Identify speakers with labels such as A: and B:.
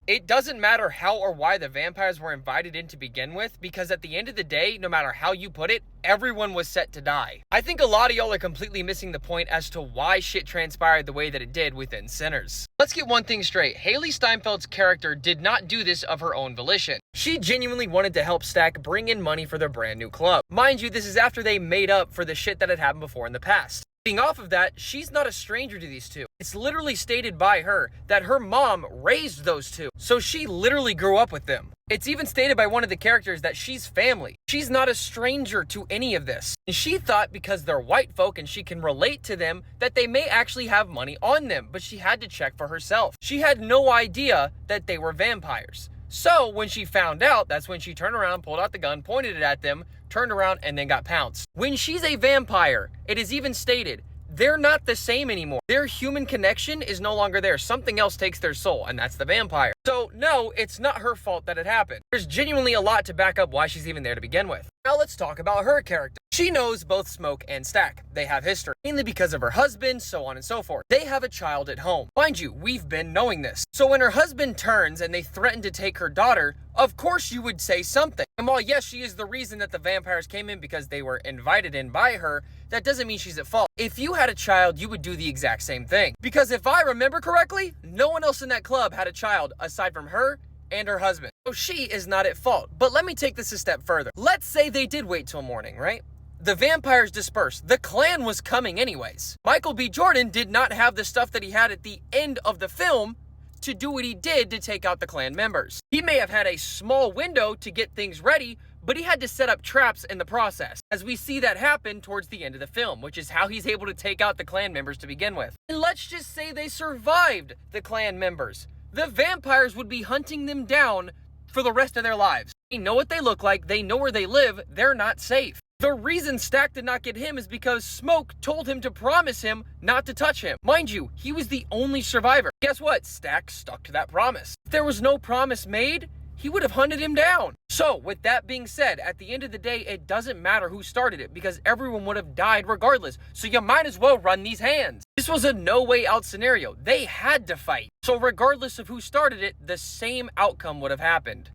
A: It doesn't matter how or why the vampires were invited in to begin with, because at the end of the day, no matter how you put it, everyone was set to die. I think a lot of y'all are completely missing the point as to why shit transpired the way that it did within Sinners. Let's get one thing straight. Hailee Steinfeld's character did not do this of her own volition. She genuinely wanted to help Stack bring in money for their brand new club. Mind you, this is after they made up for the shit that had happened before in the past. Being off of that, she's not a stranger to these two. It's literally stated by her that her mom raised those two, so she literally grew up with them. It's even stated by one of the characters that she's family. She's not a stranger to any of this. And she thought because they're white folk and she can relate to them that they may actually have money on them, but she had to check for herself. She had no idea that they were vampires. So when she found out, that's when she turned around, pulled out the gun, pointed it at them, turned around, and then got pounced. When she's a vampire, it is even stated, they're not the same anymore. Their human connection is no longer there. Something else takes their soul, and that's the vampire. So no, it's not her fault that it happened. There's genuinely a lot to back up why she's even there to begin with. Now let's talk about her character. She knows both Smoke and Stack. They have history, mainly because of her husband, so on and so forth. They have a child at home. Mind you, we've been knowing this. So when her husband turns and they threaten to take her daughter, of course you would say something. And while yes, she is the reason that the vampires came in because they were invited in by her, that doesn't mean she's at fault. If you had a child, you would do the exact same thing. Because if I remember correctly, no one else in that club had a child aside from her and her husband. So she is not at fault. But let me take this a step further. Let's say they did wait till morning, right? The vampires dispersed. The Klan was coming anyways. Michael B. Jordan did not have the stuff that he had at the end of the film to do what he did to take out the Klan members. He may have had a small window to get things ready, but he had to set up traps in the process, as we see that happen towards the end of the film, which is how he's able to take out the Klan members to begin with. And let's just say they survived the Klan members. The vampires would be hunting them down for the rest of their lives. They know what they look like, they know where they live, they're not safe. The reason Stack did not get him is because Smoke told him to promise him not to touch him. Mind you, he was the only survivor. Guess what? Stack stuck to that promise. If there was no promise made, he would have hunted him down. So, with that being said, at the end of the day, it doesn't matter who started it because everyone would have died regardless. So you might as well run these hands. This was a no way out scenario. They had to fight. So regardless of who started it, the same outcome would have happened.